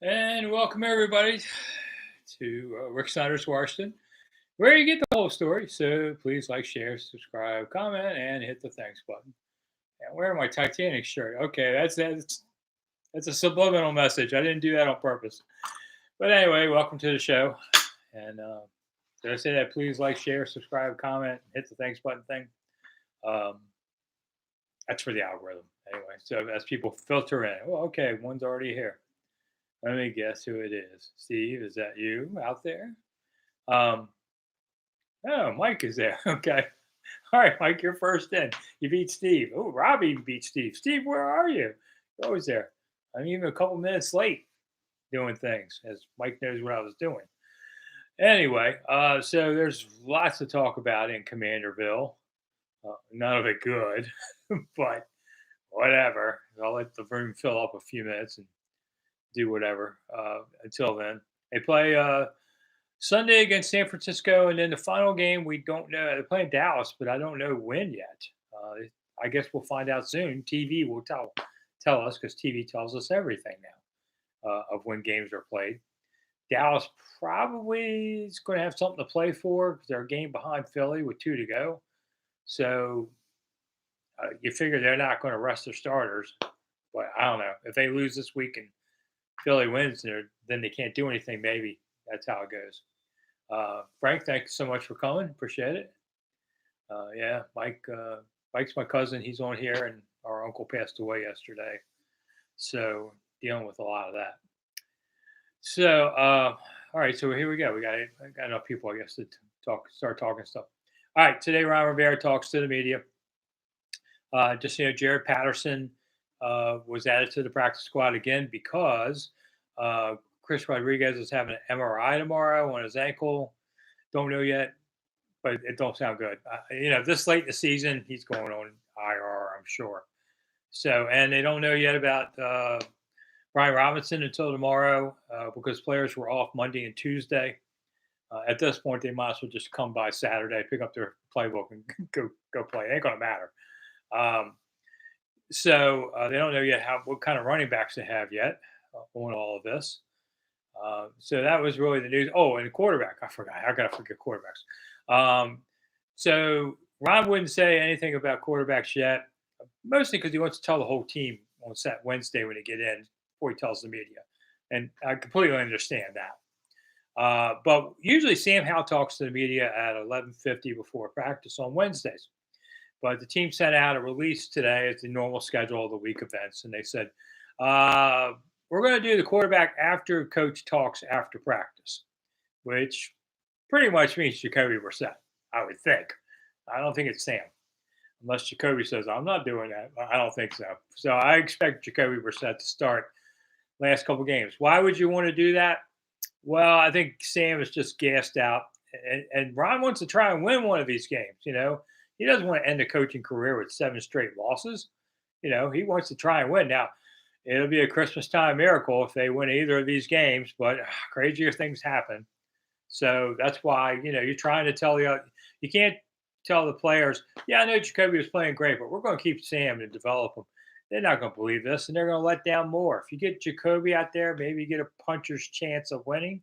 And welcome everybody to Rick Snider's Washington, where you get the whole story. So please like, share, subscribe, comment, and hit the thanks button. And wearing my Titanic shirt. Okay, that's a subliminal message. I didn't do that on purpose. But anyway, welcome to the show. And did I say that? Please like, share, subscribe, comment, hit the thanks button thing. Um, that's for the algorithm anyway. So as people filter in, well, okay, one's already here. Let me guess who it is. Steve, is that you out there? Um, oh, Mike is there. Okay. All right, Mike, you're first in. You beat Steve. Oh, Robbie beat Steve. Steve, where are you? You're always there. I'm even a couple minutes late doing things, as Mike knows what I was doing. Anyway, so there's lots to talk about in Commanderville. None of it good, but whatever. I'll let the room fill up a few minutes and do whatever. Until then, they play Sunday against San Francisco, and then the final game we don't know. They're playing Dallas, but I don't know when yet. I guess we'll find out soon. TV will tell us because TV tells us everything now of when games are played. Dallas probably is going to have something to play for because they're a game behind Philly with two to go. So you figure they're not going to rest their starters. But I don't know if they lose this week and Philly wins, then they can't do anything. Maybe that's how it goes. Frank, thanks so much for coming. Appreciate it. Yeah, Mike's my cousin. He's on here, and our uncle passed away yesterday, so dealing with a lot of that. So, all right, so here we go. I got enough people, I guess, to start talking stuff. All right, today Ron Rivera talks to the media. Just Jared Patterson was added to the practice squad again because Chris Rodriguez is having an MRI tomorrow on his ankle. Don't know yet, but it don't sound good. This late in the season, he's going on IR, I'm sure. So, and they don't know yet about Brian Robinson until tomorrow because players were off Monday and Tuesday. At this point, they might as well just come by Saturday, pick up their playbook, and go play. It ain't going to matter. So they don't know yet what kind of running backs they have yet on all of this. So that was really the news. Oh, and the quarterback. I forgot. I got to forget quarterbacks. So Ron wouldn't say anything about quarterbacks yet, mostly because he wants to tell the whole team on Wednesday when they get in before he tells the media. And I completely understand that. But usually Sam Howell talks to the media at 11:50 before practice on Wednesdays. But the team sent out a release today. It's the normal schedule of the week events. And they said, we're going to do the quarterback after coach talks after practice, which pretty much means Jacoby Brissett, I would think. I don't think it's Sam, unless Jacoby says, I'm not doing that. I don't think so. So I expect Jacoby Brissett to start last couple games. Why would you want to do that? Well, I think Sam is just gassed out. And Ron wants to try and win one of these games, He doesn't want to end a coaching career with 7 straight losses. He wants to try and win. Now, it'll be a Christmas time miracle if they win either of these games, but crazier things happen. So that's why, you're trying to tell you can't tell the players, yeah, I know Jacoby was playing great, but we're going to keep Sam and develop him. They're not going to believe this, and they're going to let down more. If you get Jacoby out there, maybe you get a puncher's chance of winning.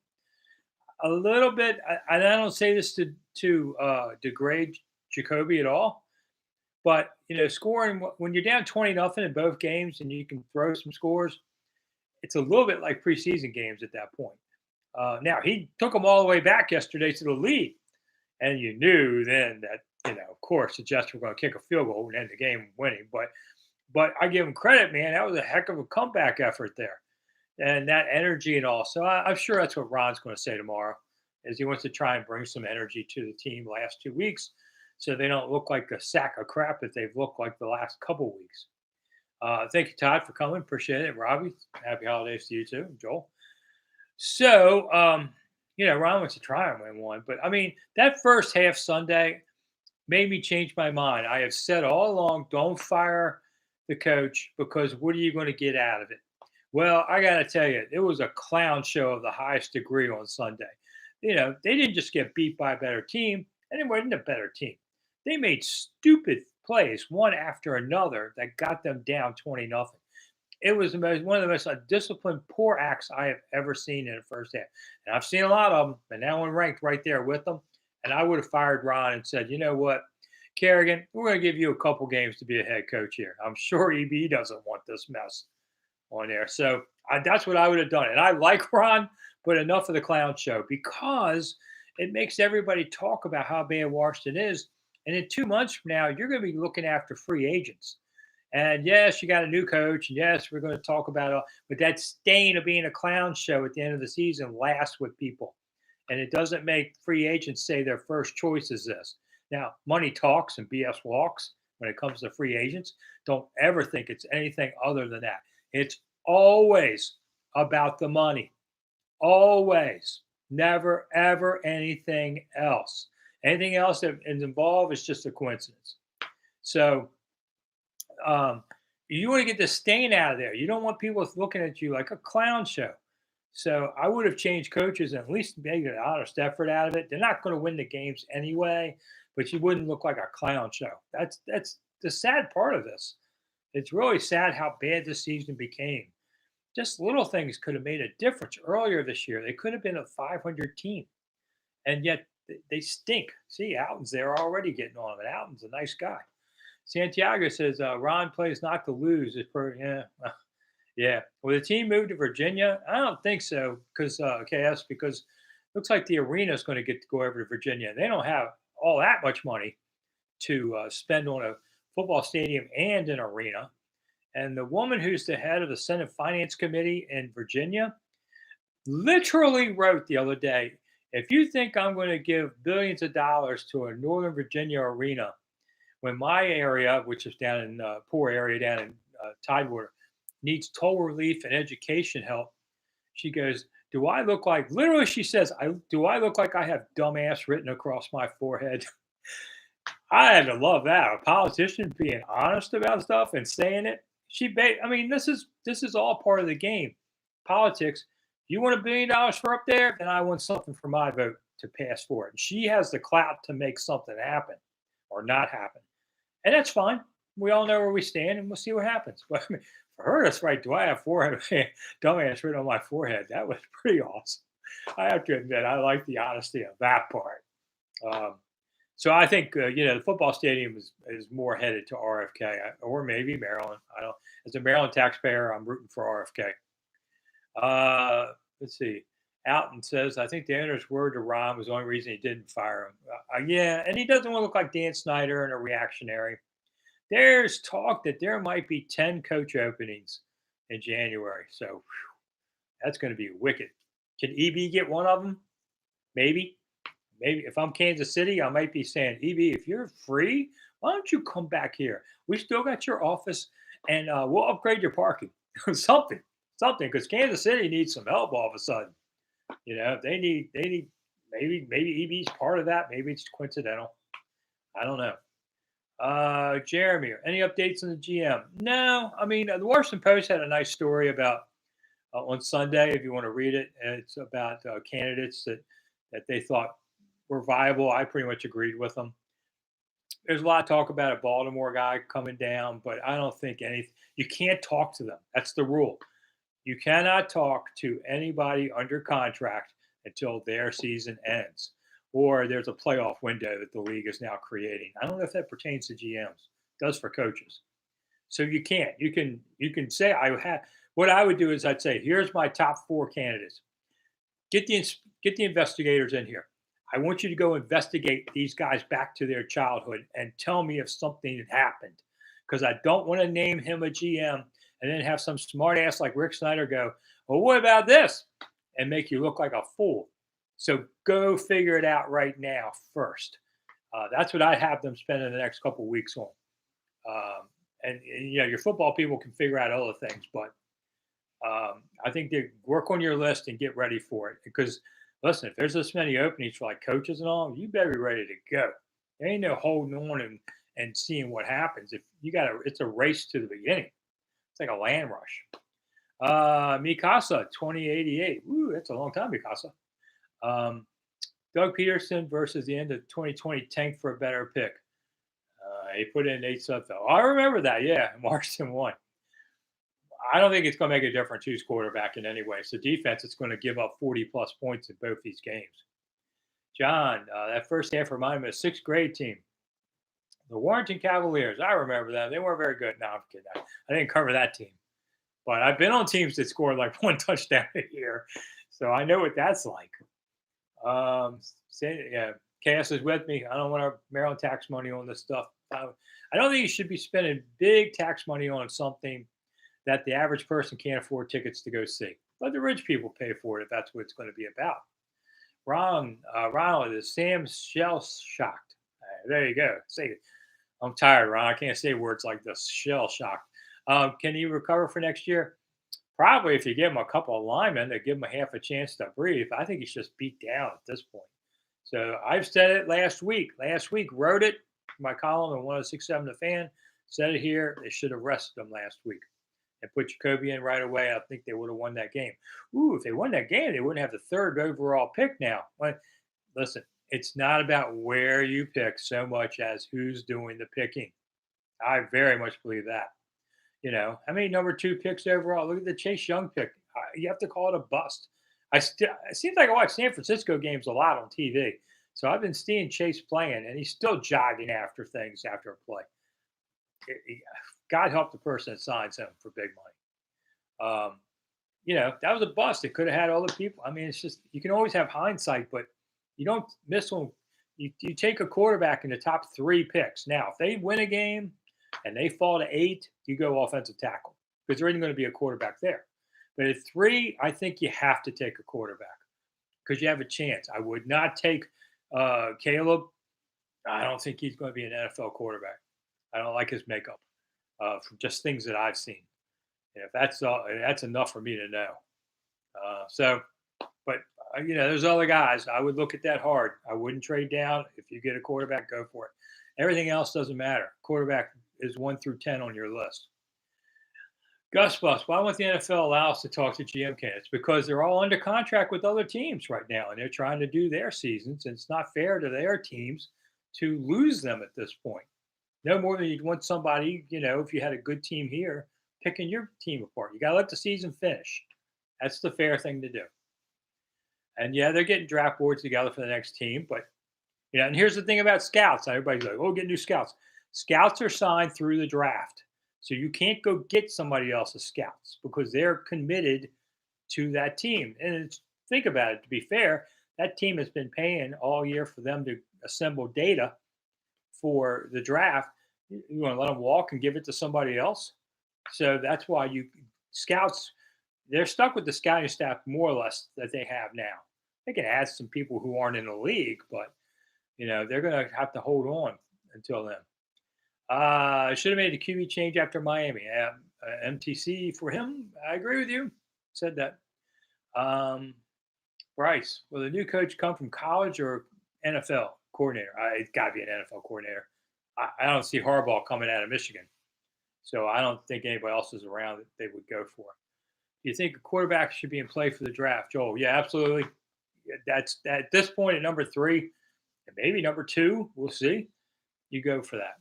A little bit, and I don't say this to degrade Jacoby at all, but scoring when you're down 20-0 in both games and you can throw some scores, it's a little bit like preseason games at that point. Now he took them all the way back yesterday to the lead, and you knew then that of course the Jets were going to kick a field goal and end the game winning. But I give him credit, man. That was a heck of a comeback effort there, and that energy and all. So I'm sure that's what Ron's going to say tomorrow, is he wants to try and bring some energy to the team last 2 weeks, so they don't look like a sack of crap that they've looked like the last couple weeks. Thank you, Todd, for coming. Appreciate it. Robbie, happy holidays to you too, Joel. So, Ron wants to try and win one, but I mean, that first half Sunday made me change my mind. I have said all along, don't fire the coach because what are you going to get out of it? Well, I got to tell you, it was a clown show of the highest degree on Sunday. They didn't just get beat by a better team, and it wasn't a better team. They made stupid plays one after another that got them down 20-0. It was one of the most undisciplined, poor acts I have ever seen in the first half. And I've seen a lot of them, and that one ranked right there with them. And I would have fired Ron and said, you know what, Kerrigan, we're going to give you a couple games to be a head coach here. I'm sure EB doesn't want this mess on there. So that's what I would have done. And I like Ron, but enough of the clown show because it makes everybody talk about how bad Washington is. And in 2 months from now, you're going to be looking after free agents. And yes, you got a new coach. And yes, we're going to talk about it. But that stain of being a clown show at the end of the season lasts with people. And it doesn't make free agents say their first choice is this. Now, money talks and BS walks when it comes to free agents. Don't ever think it's anything other than that. It's always about the money. Always. Never, ever anything else. Anything else that is involved is just a coincidence. So you want to get the stain out of there. You don't want people looking at you like a clown show. So I would have changed coaches and at least make an honest effort out of it. They're not going to win the games anyway, but you wouldn't look like a clown show. That's the sad part of this. It's really sad how bad this season became. Just little things could have made a difference earlier this year. They could have been a 500 team, and yet they stink. See, Alton's there already getting on him, and Alton's a nice guy. Santiago says Ron plays not to lose. Yeah, yeah. Will the team move to Virginia? I don't think so because KS because it looks like the arena is going to get to go over to Virginia. They don't have all that much money to spend on a football stadium and an arena. And the woman who's the head of the Senate Finance Committee in Virginia literally wrote the other day, if you think I'm going to give billions of dollars to a Northern Virginia arena, when my area, which is down in poor area down in Tidewater, needs toll relief and education help, she goes, do I look like, literally she says, do I look like I have dumbass written across my forehead? I had to love that. A politician being honest about stuff and saying it. I mean, this is all part of the game. Politics. You want $1 billion for up there, then I want something for my vote to pass for it. And she has the clout to make something happen or not happen. And that's fine. We all know where we stand and we'll see what happens. But I mean, for her, that's right. Do I have forehead dumbass written on my forehead? That was pretty awesome. I have to admit, I like the honesty of that part. So I think the football stadium is more headed to RFK or maybe Maryland. I don't. As a Maryland taxpayer, I'm rooting for RFK. Let's see. Alton says, I think the owner's word to Ron was the only reason he didn't fire him. Yeah, and he doesn't want to look like Dan Snider and a reactionary. There's talk that there might be 10 coach openings in January. So that's going to be wicked. Can EB get one of them? Maybe. Maybe if I'm Kansas City, I might be saying, EB, if you're free, why don't you come back here? We still got your office, and we'll upgrade your parking. something, because Kansas City needs some help all of a sudden. They need maybe EB's part of that. Maybe it's coincidental. I don't know. Jeremy, any updates on the GM? No, I mean the Washington Post had a nice story about on Sunday. If you want to read it, and it's about candidates that they thought were viable. I pretty much agreed with them. There's a lot of talk about a Baltimore guy coming down, but I don't think you can't talk to them. That's the rule. You cannot talk to anybody under contract until their season ends, or there's a playoff window that the league is now creating. I don't know if that pertains to GMs. It does for coaches. So you can't. You can say what I would do is I'd say, here's my top 4 candidates. Get the investigators in here. I want you to go investigate these guys back to their childhood and tell me if something had happened. Because I don't want to name him a GM and then have some smart ass like Rick Snider go, well, what about this? And make you look like a fool. So go figure it out right now first. That's what I have them spending the next couple of weeks on. And your football people can figure out other things, but I think they work on your list and get ready for it. Because listen, if there's this many openings for like coaches and all, you better be ready to go. There ain't no holding on and seeing what happens. If it's a race to the beginning. It's like a land rush. Mikasa 2088. Ooh, that's a long time, Mikasa. Doug Peterson versus the end of 2020 tank for a better pick. He put in Nate Sudfeld. I remember that. Yeah, Marston won. I don't think it's going to make a difference who's quarterback in any way. So defense, it's going to give up 40 plus points in both these games. John, that first half reminded me of a sixth grade team, the Warrington Cavaliers. I remember them. They weren't very good. No, I'm kidding. I didn't cover that team, but I've been on teams that scored like one touchdown a year, so I know what that's like. Yeah, Cass is with me. I don't want our Maryland tax money on this stuff. I don't think you should be spending big tax money on something that the average person can't afford tickets to go see. Let the rich people pay for it if that's what it's going to be about. Ronald is Sam shell shocked. There you go. Say it. I'm tired, Ron. I can't say words like this. Shell shocked. Can he recover for next year? Probably if you give him a couple of linemen that give him a half a chance to breathe. I think he's just beat down at this point. So I've said it last week. Last week, wrote it in my column in 1067 The Fan. Said it here. They should have rested him last week and put Jacoby in right away. I think they would have won that game. Ooh, if they won that game, they wouldn't have the third overall pick now. Well, listen, it's not about where you pick so much as who's doing the picking. I very much believe that. How many number two picks overall? Look at the Chase Young pick. You have to call it a bust. It seems like I watch San Francisco games a lot on TV. So I've been seeing Chase playing, and he's still jogging after things after a play. God help the person that signs him for big money. That was a bust. It could have had other people. I mean, it's just you can always have hindsight, but you don't miss one. You take a quarterback in the top three picks. Now, if they win a game and they fall to 8, you go offensive tackle because there isn't going to be a quarterback there. But at 3, I think you have to take a quarterback because you have a chance. I would not take Caleb. I don't think he's going to be an NFL quarterback. I don't like his makeup from just things that I've seen. And if that's enough for me to know. There's other guys. I would look at that hard. I wouldn't trade down. If you get a quarterback, go for it. Everything else doesn't matter. Quarterback is 1 through 10 on your list. Gus Bus, why won't the NFL allow us to talk to GM candidates? Because they're all under contract with other teams right now, and they're trying to do their seasons, and it's not fair to their teams to lose them at this point. No more than you'd want somebody, if you had a good team here, picking your team apart. You got to let the season finish. That's the fair thing to do. And yeah, they're getting draft boards together for the next team, but and here's the thing about scouts. Everybody's like, "Oh, get new scouts." Scouts are signed through the draft, so you can't go get somebody else's scouts because they're committed to that team. And think about it. To be fair, that team has been paying all year for them to assemble data for the draft. You want to let them walk and give it to somebody else? So that's why scouts, they're stuck with the scouting staff more or less that they have now. They can add some people who aren't in the league, but they're going to have to hold on until then. Should have made the QB change after Miami. MTC for him. I agree with you. Said that. Bryce, will the new coach come from college or NFL coordinator? It's got to be an NFL coordinator. I don't see Harbaugh coming out of Michigan. So I don't think anybody else is around that they would go for. Do you think a quarterback should be in play for the draft, Joel? Yeah, absolutely. That's at this point at number 3, and maybe number 2. We'll see. You go for that.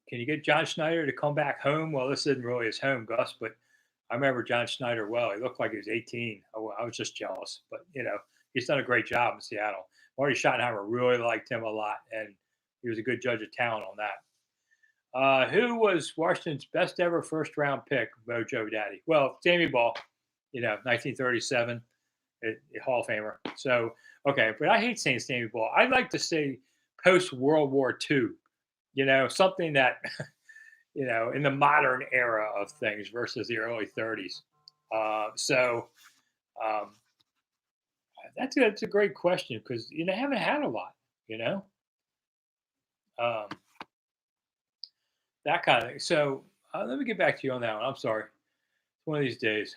Can you get John Snider to come back home? Well, this isn't really his home, Gus, but I remember John Snider well. He looked like he was 18. I was just jealous, but he's done a great job in Seattle. Marty Schottenheimer really liked him a lot, and he was a good judge of talent on that. Who was Washington's best ever first round pick, Mojo Daddy? Well, Sammy Ball, 1937, a Hall of Famer. So, okay, but I hate saying Sammy Ball. I'd like to say post World War II, something that, in the modern era of things versus the early 30s. That's a great question because they haven't had a lot, that kind of thing. So let me get back to you on that one. I'm sorry. One of these days.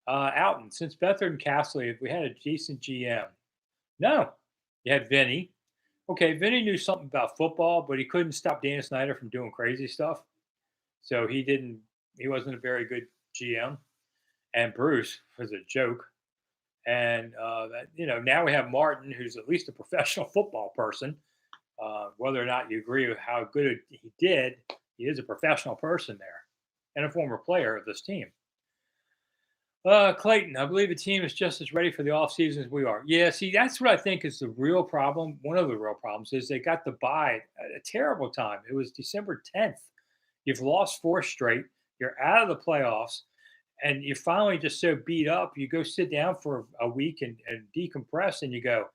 Alton, since Beathard and Castley, if we had a decent GM. No, you had Vinny. Okay, Vinny knew something about football, but he couldn't stop Dan Snyder from doing crazy stuff. So he wasn't a very good GM. And Bruce was a joke. And, now we have Martin, who's at least a professional football person. Whether or not you agree with how good he did, he is a professional person there. and a former player of this team. Clayton, I believe the team is just as ready for the offseason as we are. Yeah, see, that's what I think is the real problem. One of the real problems is they got the bye at a terrible time. It was December 10th. You've lost four straight. You're out of the playoffs, and you're finally just so beat up. You go sit down for a week and decompress, and you go,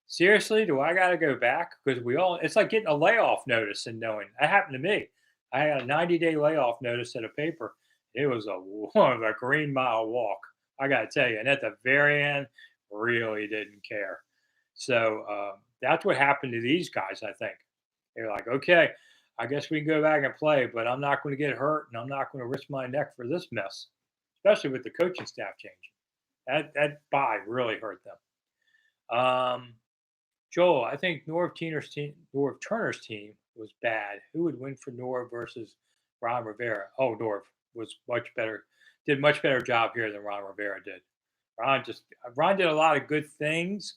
seriously, do I got to go back? Because it's like getting a layoff notice and knowing that happened to me. I had a 90-day layoff notice at a paper. It was a green mile walk, I got to tell you. And at the very end, really didn't care. So that's what happened to these guys, I think. They're like, okay, I guess we can go back and play, but I'm not going to get hurt and I'm not going to risk my neck for this mess, especially with the coaching staff changing. That bye really hurt them. Joel, I think Norv Turner's team was bad. Who would win for Norv versus Ron Rivera? Oh, Norv was much better, did much better job here than Ron Rivera did. Ron did a lot of good things,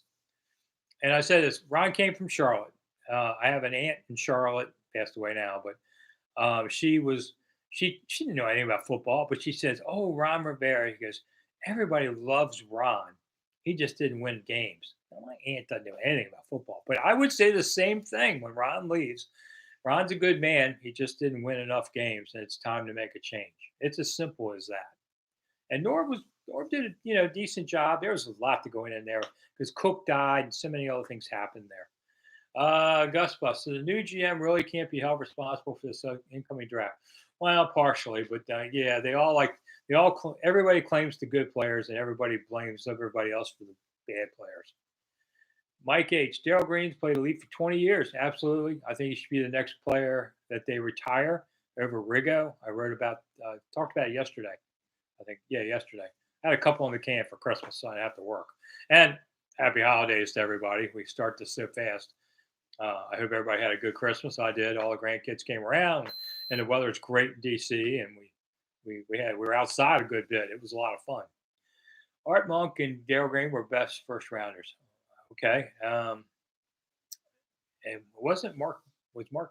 and I said this. Ron came from Charlotte. I have an aunt in Charlotte, passed away now, but she didn't know anything about football, but she says, "Oh, Ron Rivera." He goes, "Everybody loves Ron. He just didn't win games." Now, my aunt doesn't know anything about football, but I would say the same thing when Ron leaves. Ron's a good man. He just didn't win enough games, and it's time to make a change. It's as simple as that. And Norv did a decent job. There was a lot to go in there because Cook died and so many other things happened there. Gus Bus. So the new GM really can't be held responsible for this incoming draft. Well, partially, but yeah, everybody claims the good players and everybody blames everybody else for the bad players. Mike H. Darrell Green's played elite for 20 years. Absolutely. I think he should be the next player that they retire over Rigo. I talked about it yesterday. I think, yeah, yesterday. I had a couple in the can for Christmas, so I have to work. And happy holidays to everybody. We start this so fast. I hope everybody had a good Christmas. I did. All the grandkids came around, and the weather's great in DC, and we were outside a good bit. It was a lot of fun. Art Monk and Darrell Green were best first rounders. Okay. And was Mark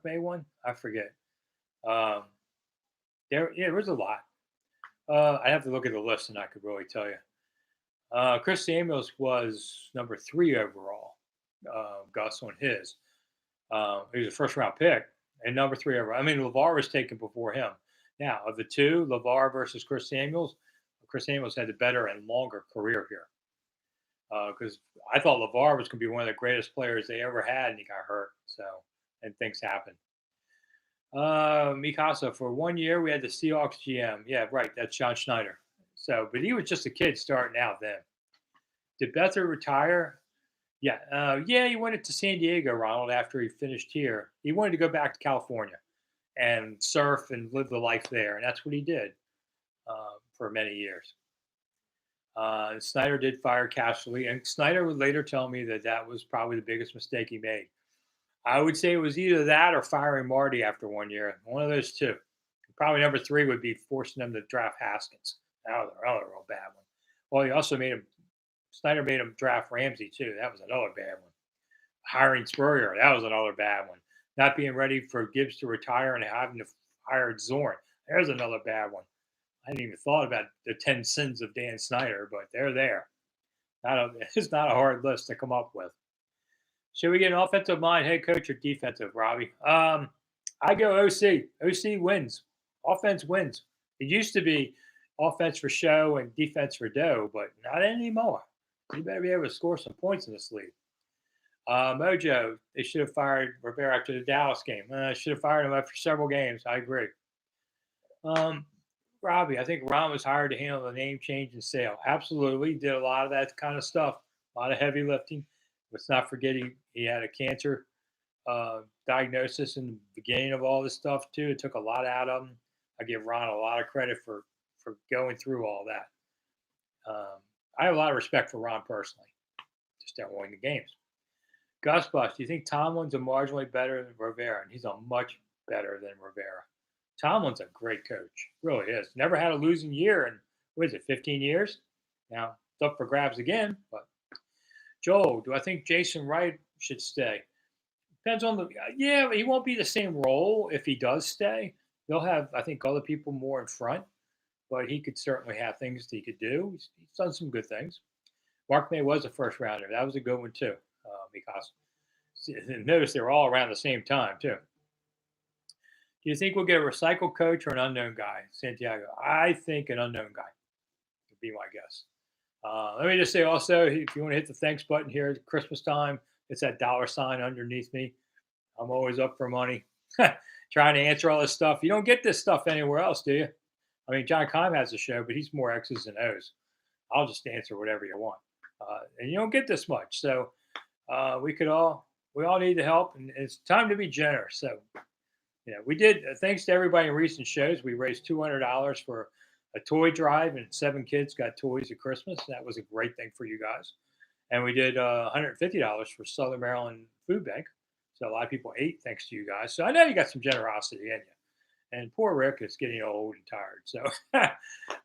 May one? I forget. Um, there was a lot. I have to look at the list and I could really tell you. Chris Samuels was number 3 overall. Gus on his. He was a first round pick and number 3 overall. I mean, LeVar was taken before him. Now, of the two, LeVar versus Chris Samuels had the better and longer career here. Because I thought LeVar was going to be one of the greatest players they ever had, and he got hurt. So, and things happen. Mikasa, for 1 year, we had the Seahawks GM. Yeah, right. That's John Snider. So, but he was just a kid starting out then. Did Beathard retire? Yeah. Yeah, he went to San Diego, Ronald, after he finished here. He wanted to go back to California and surf and live the life there. And that's what he did for many years. Snider did fire Casserly, and Snider would later tell me that was probably the biggest mistake he made. I would say it was either that or firing Marty after 1 year. One of those two. Probably number 3 would be forcing them to draft Haskins. That was another real bad one. Well, he also Snyder made him draft Ramsey too. That was another bad one. Hiring Spurrier, that was another bad one. Not being ready for Gibbs to retire and having to hire Zorn. There's another bad one. I hadn't even thought about the 10 sins of Dan Snyder, but they're there. It's not a hard list to come up with. Should we get an offensive mind head coach or defensive, Robbie? I go OC. OC wins. Offense wins. It used to be offense for show and defense for dough, but not anymore. You better be able to score some points in this league. Mojo, they should have fired Rivera after the Dallas game. Should have fired him after several games. I agree. Robbie, I think Ron was hired to handle the name change and sale. Absolutely. He did a lot of that kind of stuff, a lot of heavy lifting. Let's not forget he had a cancer diagnosis in the beginning of all this stuff, too. It took a lot out of him. I give Ron a lot of credit for going through all that. I have a lot of respect for Ron personally. Just don't win the games. Gus Bus, do you think Tomlin's a marginally better than Rivera? And he's a much better than Rivera. Tomlin's a great coach. Really is. Never had a losing year in, 15 years? Now, it's up for grabs again. But Joel, do I think Jason Wright should stay? Depends on he won't be the same role if he does stay. They'll have, I think, other people more in front, but he could certainly have things that he could do. He's done some good things. Mark May was a first rounder. That was a good one too, because notice they were all around the same time too. Do you think we'll get a recycled coach or an unknown guy, Santiago? I think an unknown guy would be my guess. Let me just say also, if you want to hit the thanks button here at Christmas time, it's that dollar sign underneath me. I'm always up for money, trying to answer all this stuff. You don't get this stuff anywhere else, do you? I mean, John Keim has a show, but he's more X's and O's. I'll just answer whatever you want, and you don't get this much. So we all need the help, and it's time to be generous. So we did. Thanks to everybody in recent shows, we raised $200 for a toy drive, and 7 kids got toys at Christmas. That was a great thing for you guys. And we did $150 for Southern Maryland Food Bank. So a lot of people ate thanks to you guys. So I know you got some generosity in you. And poor Rick is getting old and tired. So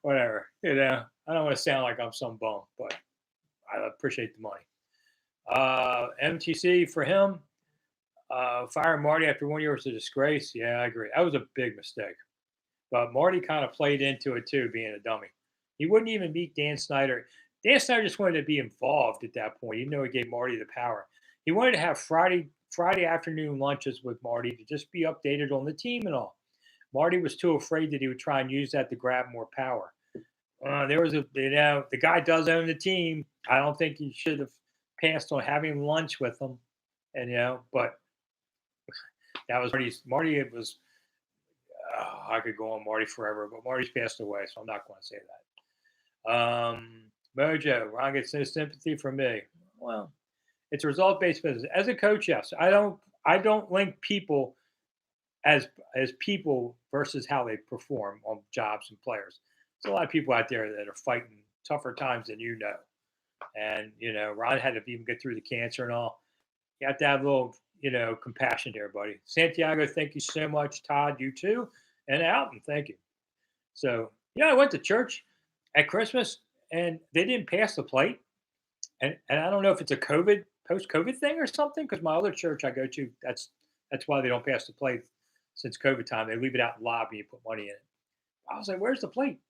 whatever. I don't want to sound like I'm some bum, but I appreciate the money. MTC for him. Firing Marty after 1 year was a disgrace. Yeah, I agree. That was a big mistake. But Marty kind of played into it too, being a dummy. He wouldn't even meet Dan Snider. Dan Snyder just wanted to be involved at that point, even though he gave Marty the power. He wanted to have Friday afternoon lunches with Marty to just be updated on the team and all. Marty was too afraid that he would try and use that to grab more power. There was the guy does own the team. I don't think he should have passed on having lunch with him, but that was Marty. It was I could go on Marty forever, but Marty's passed away, so I'm not going to say that. Mojo, Ron gets no sympathy from me. Well, it's a result-based business. As a coach, yes, I don't link people as people versus how they perform on jobs and players. There's a lot of people out there that are fighting tougher times than and Ron had to even get through the cancer and all. You have to have a little compassion there, buddy. Santiago, thank you so much. Todd, you too, and Alton, thank you. So I went to church at Christmas and they didn't pass the plate, and I don't know if it's a post-COVID thing or something, because my other church I go to, that's why they don't pass the plate since COVID time. They leave it out in the lobby and put money in it. I was like, where's the plate?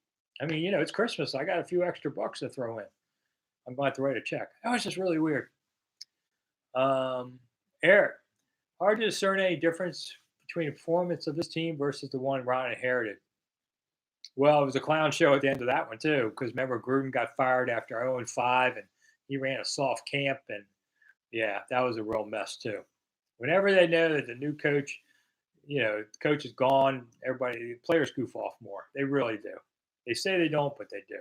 I mean, it's Christmas. I got a few extra bucks to throw in. I'm going to have to write a check. That was just really weird. Eric, hard to discern any difference between the performance of this team versus the one Ron inherited. Well, it was a clown show at the end of that one too, because remember Gruden got fired after 0-5, and he ran a soft camp, and yeah, that was a real mess too. Whenever they know that the new coach, the coach is gone, the players goof off more. They really do. They say they don't, but they do.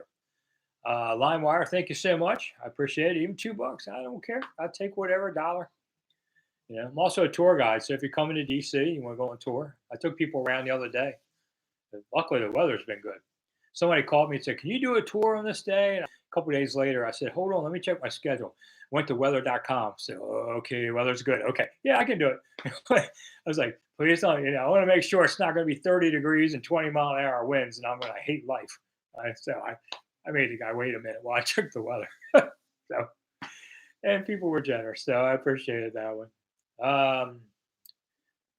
LimeWire, thank you so much. I appreciate it. Even $2, I don't care. I'll take whatever, $1. I'm also a tour guide, so if you're coming to DC, you want to go on tour. I took people around the other day. Luckily, the weather's been good. Somebody called me and said, "Can you do a tour on this day?" And a couple of days later, I said, "Hold on, let me check my schedule." Went to weather.com. So, okay, weather's good. Okay, yeah, I can do it. I was like, please don't. I want to make sure it's not going to be 30 degrees and 20-mile-an-hour winds, and I'm going to hate life. So I made the guy wait a minute while I checked the weather. And people were generous, so I appreciated that one.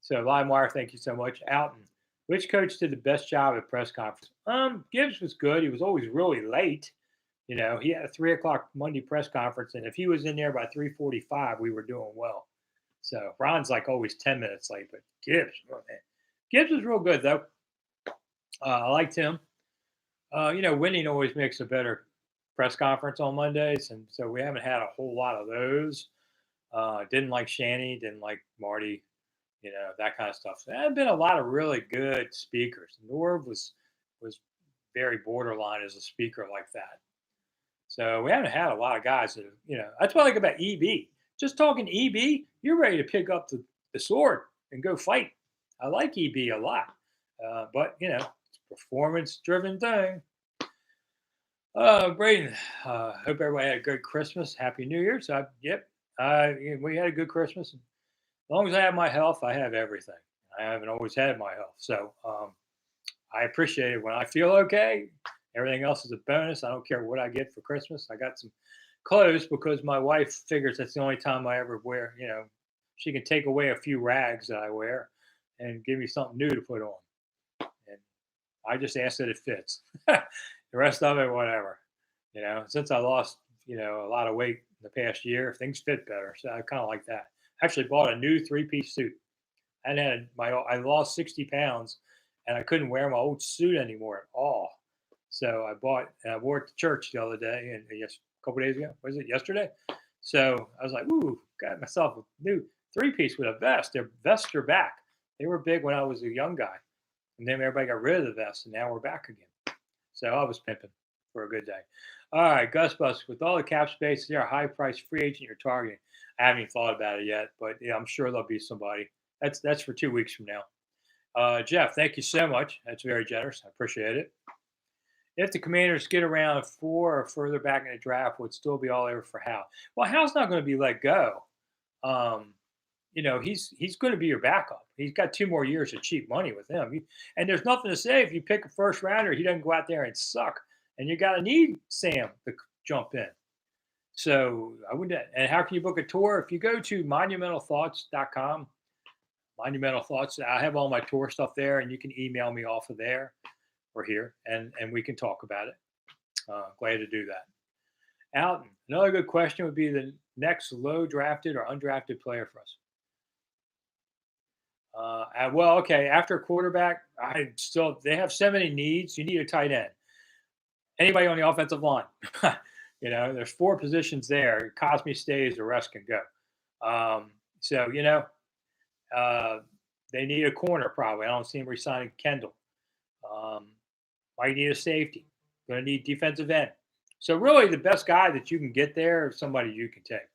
So LimeWire, thank you so much. Alton, which coach did the best job at press conference? Gibbs was good. He was always really late. He had a 3:00 Monday press conference, and if he was in there by 3:45, we were doing well. So Ron's like always 10 minutes late, but Gibbs, oh man, Gibbs was real good though. I liked him. Winning always makes a better press conference on Mondays, and so we haven't had a whole lot of those. Didn't like Shanny, didn't like Marty, that kind of stuff. There have been a lot of really good speakers. Norv was very borderline as a speaker like that. So we haven't had a lot of guys that, that's what I like about EB. Just talking EB, you're ready to pick up the sword and go fight. I like EB a lot. But, it's a performance-driven thing. Braden, hope everybody had a good Christmas. Happy New Year. So, we had a good Christmas. As long as I have my health, I have everything. I haven't always had my health. So I appreciate it when I feel okay. Everything else is a bonus. I don't care what I get for Christmas. I got some clothes because my wife figures that's the only time I ever wear. She can take away a few rags that I wear and give me something new to put on. I just ask that it fits. The rest of it, whatever. Since I lost, a lot of weight in the past year, things fit better. So I kind of like that. Actually bought a new three-piece suit. I lost 60 pounds and I couldn't wear my old suit anymore at all. So I wore it to church the other day and yes, a couple days ago. Was it yesterday? So I was like, ooh, got myself a new three-piece with a vest. Their vests are back. They were big when I was a young guy. And then everybody got rid of the vest and now we're back again. So I was pimping for a good day. All right, Gus Bus, with all the cap space, is there a high price free agent you're targeting? I haven't even thought about it yet, but yeah, I'm sure there'll be somebody. That's for 2 weeks from now. Jeff, thank you so much. That's very generous. I appreciate it. If the Commanders get around 4 or further back in the draft, would still be all over for Hal. Well, Hal's not going to be let go. Um, he's going to be your backup. He's got 2 more years of cheap money with him. And there's nothing to say if you pick a first rounder, he doesn't go out there and suck. And you got to need Sam to jump in. So I wouldn't. And how can you book a tour? If you go to monumentalthoughts.com, Monumental Thoughts, I have all my tour stuff there, and you can email me off of there or here, and we can talk about it. Glad to do that. Alton, another good question would be the next low drafted or undrafted player for us. Well, okay. After a quarterback, they have so many needs. You need a tight end. Anybody on the offensive line? There's 4 positions there. Cosme stays, the rest can go. They need a corner probably. I don't see him resigning Kendall. Might need a safety. Going to need defensive end. So really, the best guy that you can get there is somebody you can take.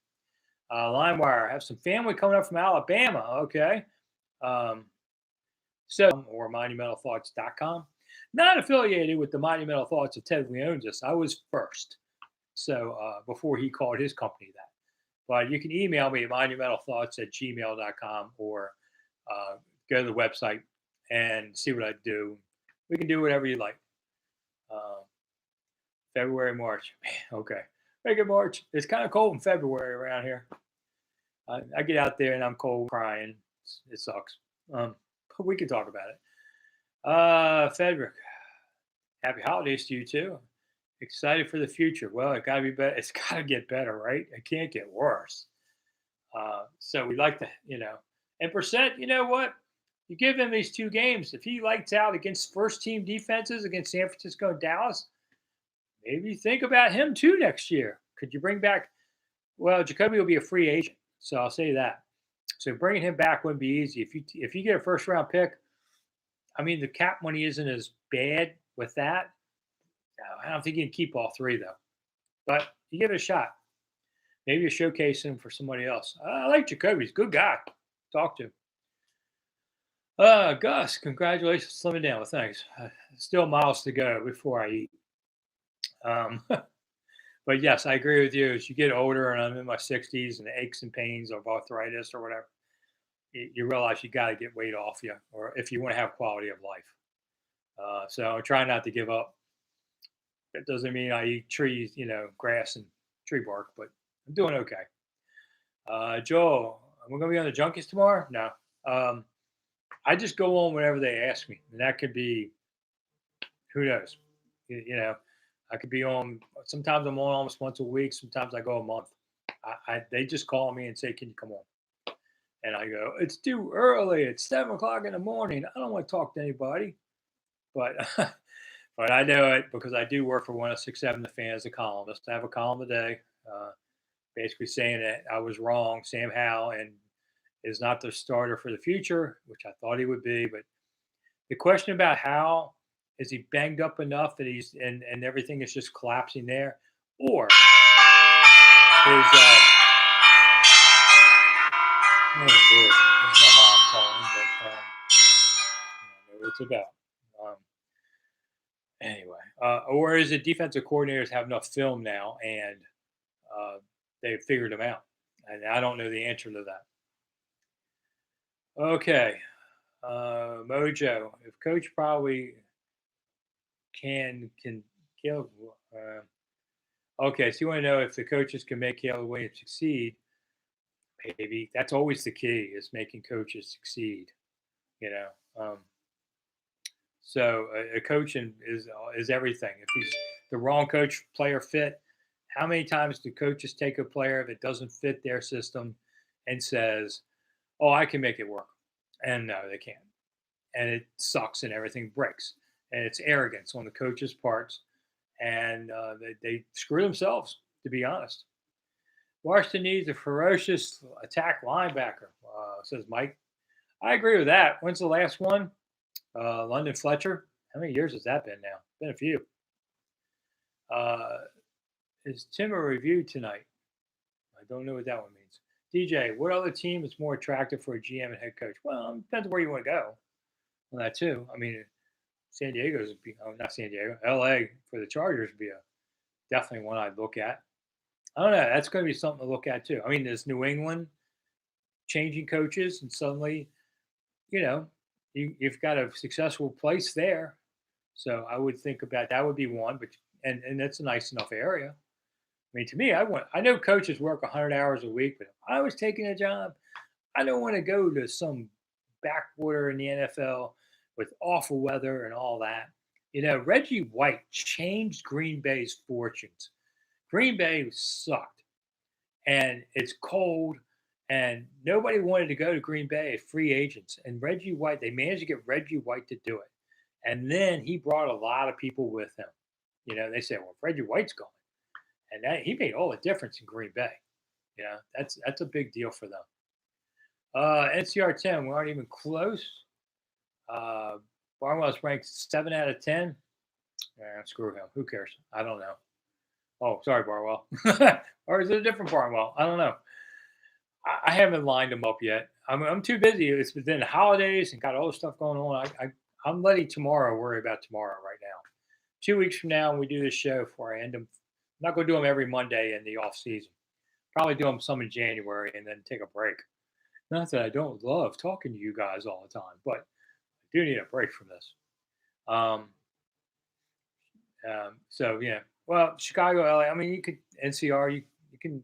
LimeWire, have some family coming up from Alabama. Okay. Or monumentalthoughts.com. Not affiliated with the Monumental Thoughts of Ted Leonis. I was first. So before he called his company that. But you can email me at monumentalthoughts@gmail.com or go to the website and see what I do. We can do whatever you like. February, March. Okay. Make it March. It's kind of cold in February around here. I get out there and I'm cold, crying. It sucks. But we can talk about it. Frederick, happy holidays to you too. Excited for the future. Well, it got to be better. It's got to get better, right? It can't get worse. So we like to, and Percent, you know what? You give him these 2 games. If he lights out against first team defenses against San Francisco and Dallas, maybe think about him too next year. Could you bring back? Well, Jacoby will be a free agent, so I'll say that. So bringing him back wouldn't be easy. If you get a first round pick, I mean the cap money isn't as bad with that. I don't think you can keep all 3 though, but you give it a shot. Maybe you showcase him for somebody else. I like Jacoby. He's a good guy. Talk to. Gus, congratulations, slimming down. Well, thanks. Still miles to go before I eat. But yes, I agree with you. As you get older, and I'm in my 60s, and the aches and pains of arthritis or whatever, you realize you got to get weight off you, or if you want to have quality of life. So I try not to give up. It doesn't mean I eat trees, grass and tree bark, but I'm doing okay. Joel, we're going to be on the Junkies tomorrow? No. I just go on whenever they ask me. And that could be, who knows? I could be on, sometimes I'm on almost once a week. Sometimes I go a month. They just call me and say, can you come on? And I go, it's too early. It's 7:00 in the morning. I don't want to talk to anybody. But but I know it because I do work for 106.7 The Fan as a columnist. I have a column a day, basically saying that I was wrong. Sam Howell and is not the starter for the future, which I thought he would be. But the question about Howell, is he banged up enough that he's and everything is just collapsing there, or is oh Lord, this is my mom calling, but I know what it's about. Anyway, or is it defensive coordinators have enough film now and they've figured them out? And I don't know the answer to that. Okay, Mojo, if Coach probably can kill. Okay, so you want to know if the coaches can make Caleb Williams succeed? Maybe that's always the key is making coaches succeed. So a coaching is everything. If he's the wrong coach player fit, how many times do coaches take a player that doesn't fit their system and says, "Oh, I can make it work," and no, they can't, and it sucks and everything breaks, and it's arrogance on the coach's parts, and they screw themselves. To be honest, Washington needs a ferocious attack linebacker, says Mike. I agree with that. When's the last one? London Fletcher. How many years has that been now? Been a few. Uh, is Tim a review tonight? I don't know what that one means. DJ, what other team is more attractive for a GM and head coach? Well, it depends where you want to go on that too. I mean, San Diego's be not San Diego, LA for the Chargers would be a definitely one I'd look at. I don't know. That's going to be something to look at too. I mean, there's New England changing coaches, and suddenly, you know, you've got a successful place there. So I would think about that would be one, but and that's a nice enough area. I mean, to me, I know coaches work 100 hours a week, but if I was taking a job, I don't want to go to some backwater in the NFL with awful weather and all that. Reggie White changed Green Bay's fortunes. Green Bay sucked, and it's cold, and nobody wanted to go to Green Bay, free agents. And Reggie White, they managed to get Reggie White to do it. And then he brought a lot of people with him. They said, well, if Reggie White's gone, and he made all the difference in Green Bay. That's a big deal for them. NCR 10, we aren't even close. Barnwell's ranked 7 out of 10. Screw him. Who cares? I don't know. Oh, sorry, Barnwell. Or is it a different Barnwell? I don't know. I haven't lined them up yet. I'm too busy. It's within the holidays and got all this stuff going on. I'm letting tomorrow worry about tomorrow right now. 2 weeks from now, when we do this show before I end them, I'm not going to do them every Monday in the off season. Probably do them some in January and then take a break. Not that I don't love talking to you guys all the time, but I do need a break from this. So yeah, well, Chicago, LA. I mean, you could NCR. You can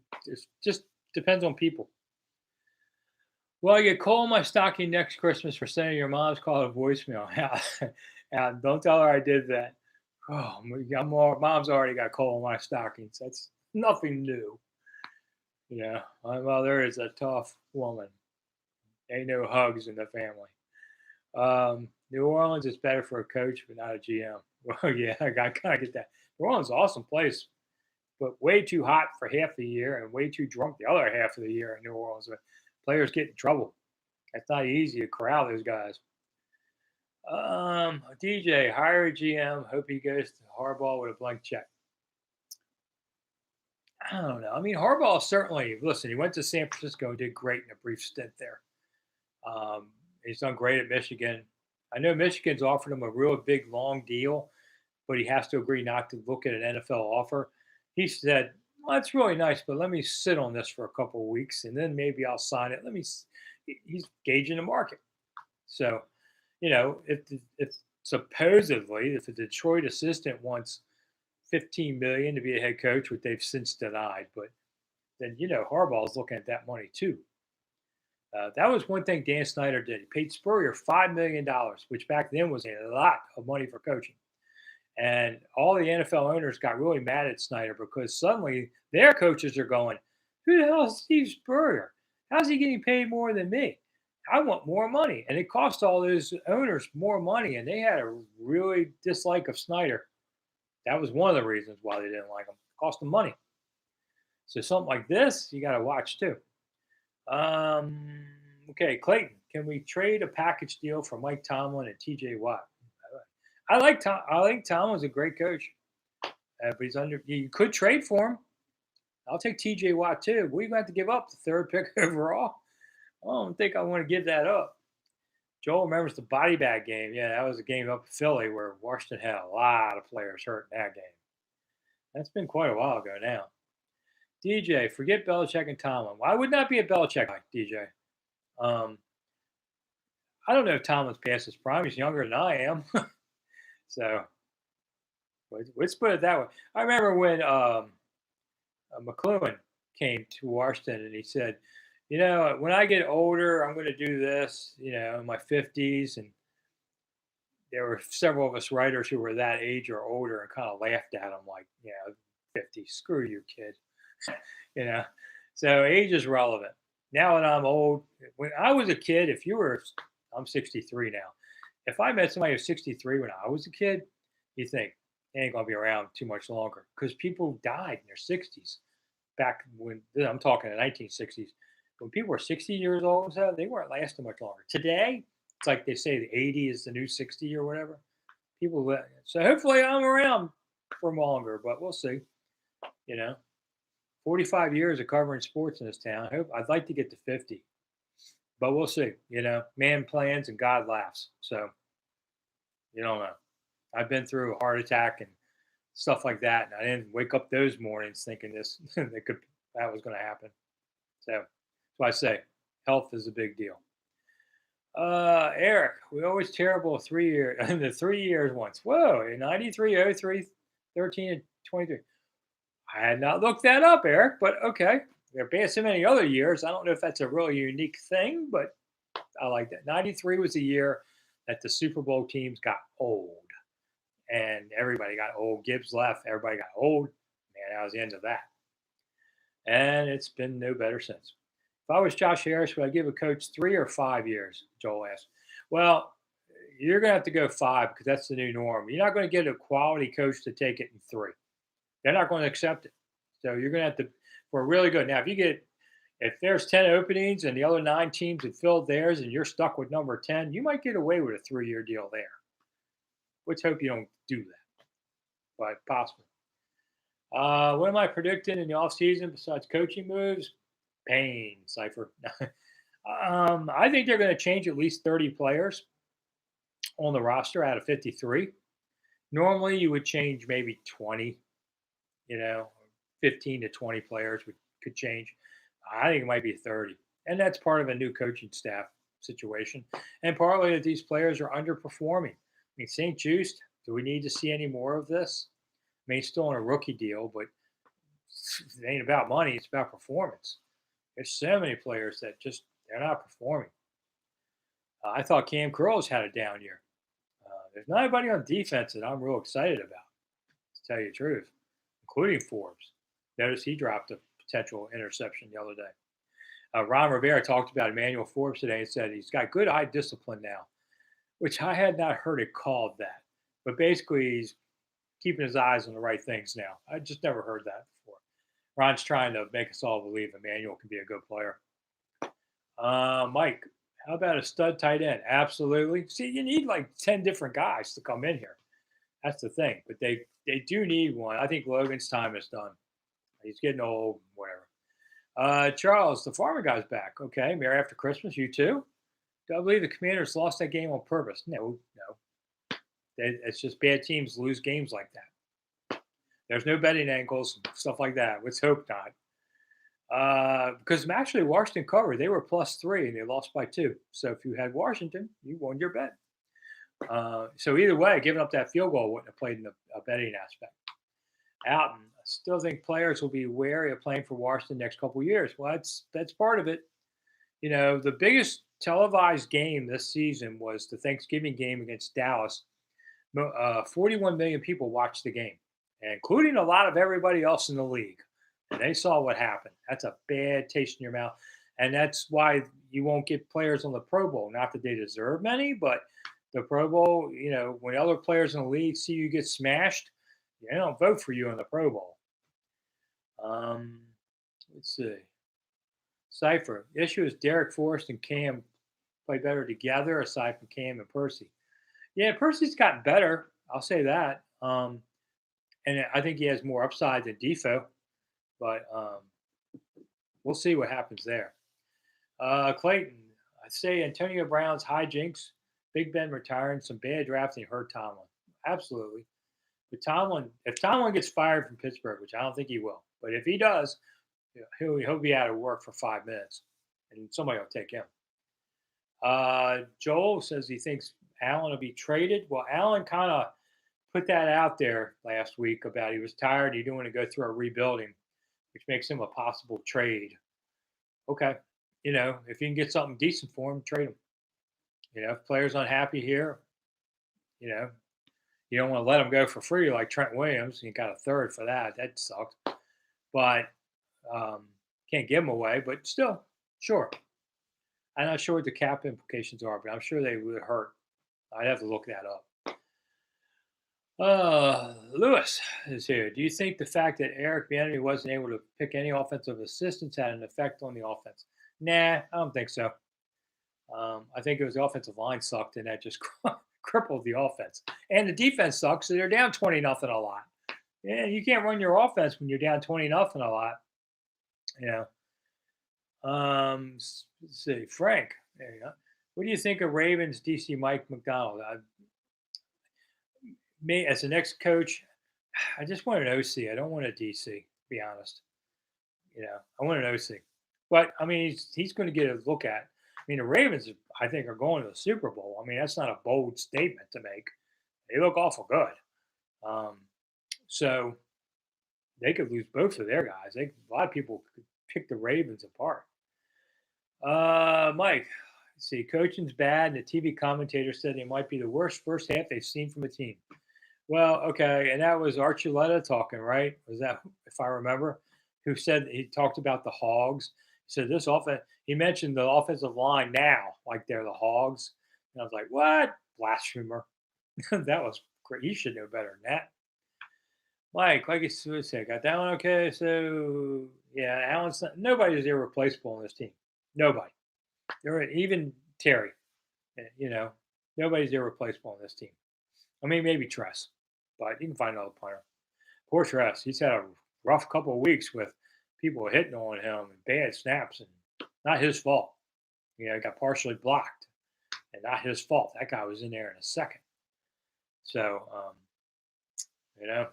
just depends on people. Well, I get coal in my stocking next Christmas for sending your mom's call a voicemail. And don't tell her I did that. Oh, mom's already got coal in my stockings. That's nothing new. My mother is a tough woman. Ain't no hugs in the family. New Orleans is better for a coach, but not a GM. Well, yeah, I kind of get that. New Orleans is an awesome place, but way too hot for half the year and way too drunk the other half of the year in New Orleans. Players get in trouble. It's not easy to corral those guys. DJ, hire a GM. Hope he goes to Harbaugh with a blank check. I don't know. I mean, Harbaugh certainly, listen, he went to San Francisco and did great in a brief stint there. He's done great at Michigan. I know Michigan's offered him a real big, long deal, but he has to agree not to look at an NFL offer. He said, well, that's really nice, but let me sit on this for a couple of weeks, and then maybe I'll sign it. He's gauging the market. So, if supposedly, if a Detroit assistant wants $15 million to be a head coach, which they've since denied, but then, Harbaugh's looking at that money too. That was one thing Dan Snider did. He paid Spurrier $5 million, which back then was a lot of money for coaching. And all the NFL owners got really mad at Snyder because suddenly their coaches are going, who the hell is Steve Spurrier? How's he getting paid more than me? I want more money. And it cost all those owners more money. And they had a really dislike of Snyder. That was one of the reasons why they didn't like him. It cost them money. So something like this, you got to watch too. Okay, Clayton, can we trade a package deal for Mike Tomlin and TJ Watt? I think Tomlin's a great coach, but he's under. You could trade for him. I'll take TJ Watt too. We're going to have to give up the 3rd pick overall. I don't think I want to give that up. Joel remembers the body bag game. Yeah, that was a game up in Philly where Washington had a lot of players hurt in that game. That's been quite a while ago now. DJ, forget Belichick and Tomlin. Well, I would not be a Belichick guy, DJ. I don't know if Tomlin's past his prime. He's younger than I am. So let's put it that way. I remember when McLuhan came to Washington and he said, when I get older, I'm going to do this, in my 50s. And there were several of us writers who were that age or older and kind of laughed at him like, 50, screw you, kid. you know. So age is relevant. Now that I'm old, when I was a kid, if you were, I'm 63 now. If I met somebody who's 63 when I was a kid, you think they ain't gonna be around too much longer because people died in their 60s back when I'm talking the 1960s. When people were 60 years old, so they weren't lasting much longer. Today, it's like they say the 80 is the new 60 or whatever. So hopefully I'm around for longer, but we'll see. You know, 45 years of covering sports in this town. I'd like to get to 50, but we'll see. Man plans and God laughs. So you don't know. I've been through a heart attack and stuff like that, and I didn't wake up those mornings thinking that was going to happen. So that's why I say health is a big deal. Eric, we always terrible 3 year in the 3 years once. Whoa, in 93, 03, 13, and 23. I had not looked that up, Eric, but okay. There have been so many other years. I don't know if that's a really unique thing, but I like that. 93 was the year that the Super Bowl teams got old. And everybody got old. Gibbs left. Everybody got old. Man, that was the end of that. And it's been no better since. If I was Josh Harris, would I give a coach 3 or 5 years? Joel asked. Well, you're going to have to go 5 because that's the new norm. You're not going to get a quality coach to take it in 3. They're not going to accept it. So you're going to have to, for really good. Now, if there's 10 openings and the other 9 teams have filled theirs and you're stuck with number 10, you might get away with a 3-year deal there. Let's hope you don't do that, but possible. What am I predicting in the offseason besides coaching moves? Pain, Cypher. I think they're going to change at least 30 players on the roster out of 53. Normally, you would change maybe 20, 15 to 20 players could change. I think it might be 30. And that's part of a new coaching staff situation. And partly that these players are underperforming. I mean, St. Just, do we need to see any more of this? I mean, he's still on a rookie deal, but it ain't about money. It's about performance. There's so many players that they're not performing. I thought Cam Curls had a down year. There's not anybody on defense that I'm real excited about, to tell you the truth, including Forbes. Notice he dropped a potential interception the other day. Ron Rivera talked about Emmanuel Forbes today and said he's got good eye discipline now, which I had not heard it called that. But basically, he's keeping his eyes on the right things now. I just never heard that before. Ron's trying to make us all believe Emmanuel can be a good player. Mike, how about a stud tight end? Absolutely. See, you need like 10 different guys to come in here. That's the thing. But they do need one. I think Logan's time is done. He's getting old, whatever. Charles, the farmer guy's back. Okay, Merry after Christmas. You too? Do I believe the Commanders lost that game on purpose? No. It's just bad teams lose games like that. There's no betting angles, stuff like that. Let's hope not. Because actually Washington covered. They were +3 and they lost by 2. So if you had Washington, you won your bet. So either way, giving up that field goal wouldn't have played in the betting aspect. Alton, I still think players will be wary of playing for Washington next couple of years. Well, that's part of it. The biggest televised game this season was the Thanksgiving game against Dallas. 41 million people watched the game, including a lot of everybody else in the league. And they saw what happened. That's a bad taste in your mouth. And that's why you won't get players on the Pro Bowl. Not that they deserve many, but the Pro Bowl, when other players in the league see you get smashed, they don't vote for you in the Pro Bowl. Let's see. Cypher. The issue is Derek Forrest and Cam play better together aside from Cam and Percy. Yeah, Percy's gotten better. I'll say that. And I think he has more upside than Defoe, but we'll see what happens there. Clayton, I'd say Antonio Brown's hijinks, Big Ben retiring, some bad drafting hurt Tomlin. Absolutely. But if Tomlin gets fired from Pittsburgh, which I don't think he will, but if he does, he'll be out of work for 5 minutes, and somebody will take him. Joel says he thinks Allen will be traded. Well, Allen kind of put that out there last week about he was tired. He didn't want to go through a rebuilding, which makes him a possible trade. Okay. If you can get something decent for him, trade him. If players unhappy here, You know, you don't want to let him go for free like Trent Williams. You got a third for that. That sucked. But um, can't give him away. But still, sure. I'm not sure what the cap implications are, but I'm sure they would hurt. I'd have to look that up. Lewis is here. Do you think the fact that Eric Bieniemy wasn't able to pick any offensive assistants had an effect on the offense? Nah, I don't think so. I think it was the offensive line sucked, and that just crippled the offense. And the defense sucks, so they're down 20-0 a lot. Yeah, you can't run your offense when you're down 20-0 a lot. You know. Let's see, Frank. There you go. What do you think of Ravens DC Mike McDonald? Me as an ex coach, I just want an OC. I don't want a DC. To be honest, I want an OC. But I mean, he's going to get a look at. I mean, the Ravens, I think, are going to the Super Bowl. I mean, that's not a bold statement to make. They look awful good. Um, so they could lose both of their guys. A lot of people could pick the Ravens apart. Mike, let's see, coaching's bad, and the TV commentator said it might be the worst first half they've seen from a team. Well, okay, and that was Archuleta talking, right? Was that, if I remember, who said he talked about the Hogs? He said this offense. He mentioned the offensive line now, like they're the Hogs, and I was like, what? Blasphemer! That was great. You should know better than that. Mike, like you said, got that one okay. So yeah, Allen's nobody's irreplaceable on this team. Nobody. There even Terry. Nobody's irreplaceable on this team. I mean, maybe Tress, but you can find another player. Poor Tress. He's had a rough couple of weeks with people hitting on him and bad snaps, and not his fault. He got partially blocked, and not his fault. That guy was in there in a second. So, you know.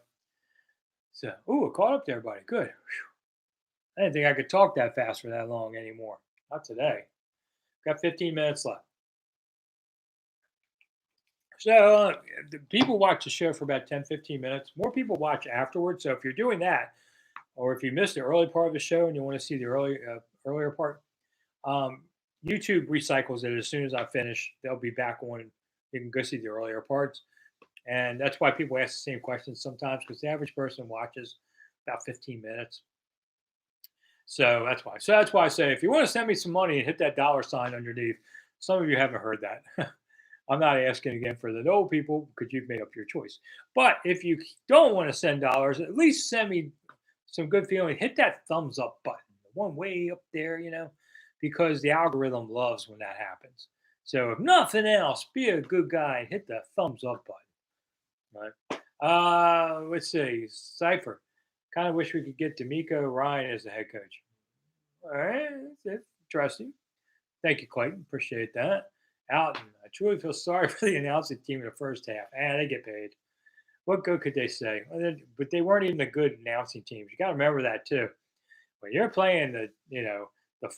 So, I caught up to everybody. Good. Whew. I didn't think I could talk that fast for that long anymore. Not today. Got 15 minutes left. So the people watch the show for about 10, 15 minutes. More people watch afterwards. So if you're doing that, or if you missed the early part of the show and you want to see the earlier part, YouTube recycles it as soon as I finish. They'll be back on. You can go see the earlier parts. And that's why people ask the same questions sometimes, because the average person watches about 15 minutes. So that's why. So that's why I say, if you want to send me some money and hit that $ underneath, some of you haven't heard that. I'm not asking again for the no people because you've made up your choice. But if you don't want to send dollars, at least send me some good feeling. Hit that thumbs up button, the one way up there, because the algorithm loves when that happens. So if nothing else, be a good guy and hit the thumbs up button. Right. Let's see. Cypher. Kind of wish we could get D'Amico Ryan as the head coach. All right. That's interesting. Thank you, Clayton. Appreciate that. Alton. I truly feel sorry for the announcing team in the first half. They get paid. What good could they say? But they weren't even the good announcing teams. You got to remember that too. When you're playing the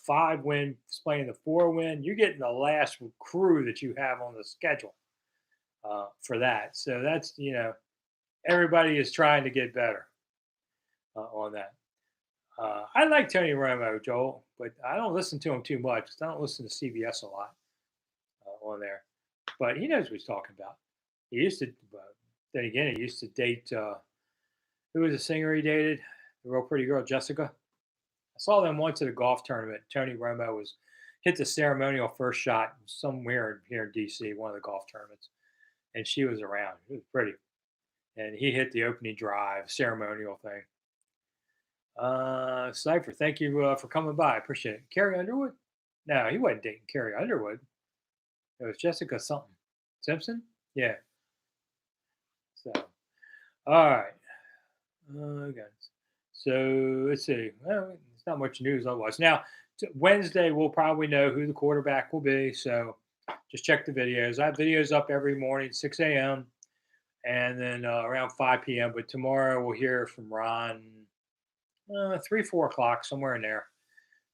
5-win, playing the 4-win, you're getting the last crew that you have on the schedule for that. So that's everybody is trying to get better on that. I like Tony Romo, Joel, but I don't listen to him too much. I don't listen to CBS a lot on there. But he knows what he's talking about. He used to, then again, he used to date, who was the singer he dated? The real pretty girl, Jessica. I saw them once at a golf tournament. Tony Romo hit the ceremonial first shot somewhere here in D.C., one of the golf tournaments. And she was around. It was pretty. And he hit the opening drive, ceremonial thing. Cypher, thank you for coming by. I appreciate it. Carrie Underwood? No, he wasn't dating Carrie Underwood. It was Jessica something. Simpson? Yeah. So, all right. Okay. So let's see. Well, it's not much news otherwise. Now, Wednesday, we'll probably know who the quarterback will be. So just check the videos. I have videos up every morning, 6 a.m. and then around 5 p.m. But tomorrow we'll hear from Ron 3, 4 o'clock, somewhere in there.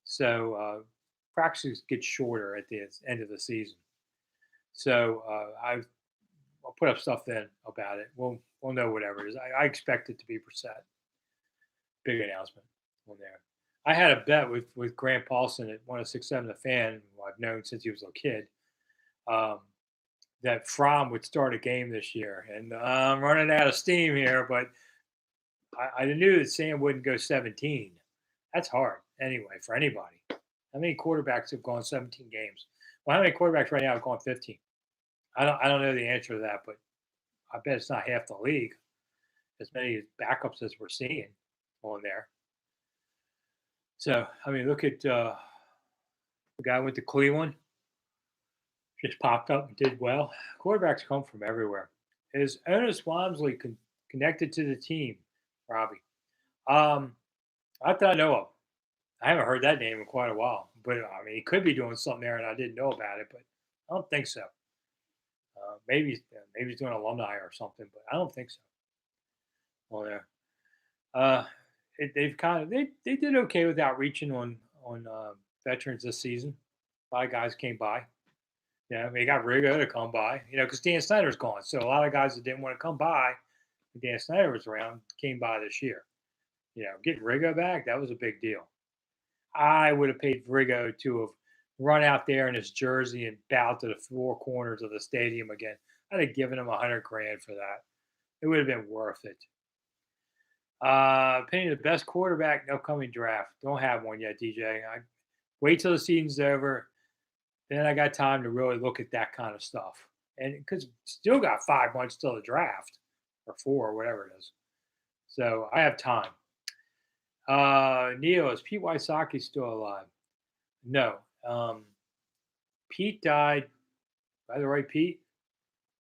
So practices get shorter at the end of the season. So I'll put up stuff then about it. We'll know whatever it is. I expect it to be Brissett. Big announcement on there. I had a bet with Grant Paulson at 106.7 The Fan, who I've known since he was a kid. that Fromm would start a game this year, and I'm running out of steam here, but I knew that Sam wouldn't go 17. That's hard anyway for anybody. How many quarterbacks have gone 17 games? Well, how many quarterbacks right now have gone 15? I don't know the answer to that, but I bet it's not half the league. As many backups as we're seeing on there. So I mean, look at the guy went to Cleveland, just popped up and did well. Quarterbacks come from everywhere. Is Otis Wamsley connected to the team, Robbie? Not that I know of. I haven't heard that name in quite a while. But I mean, he could be doing something there, and I didn't know about it. But I don't think so. Maybe he's doing alumni or something, but I don't think so. Well, there, uh, they've kind of they did okay with outreaching on veterans this season. A lot of guys came by. Yeah, I mean, you got Rigo to come by, because Dan Snyder's gone. So a lot of guys that didn't want to come by when Dan Snyder was around came by this year. Getting Rigo back, that was a big deal. I would have paid Rigo to have run out there in his jersey and bowed to the four corners of the stadium again. I'd have given him 100 grand for that. It would have been worth it. Opinion of the best quarterback in the upcoming draft. Don't have one yet, DJ. I wait till the season's over. Then I got time to really look at that kind of stuff. And because still got 5 months till the draft, or 4, or whatever it is. So I have time. Neil, is Pete Wysocki still alive? No. Pete died. By the way, Pete?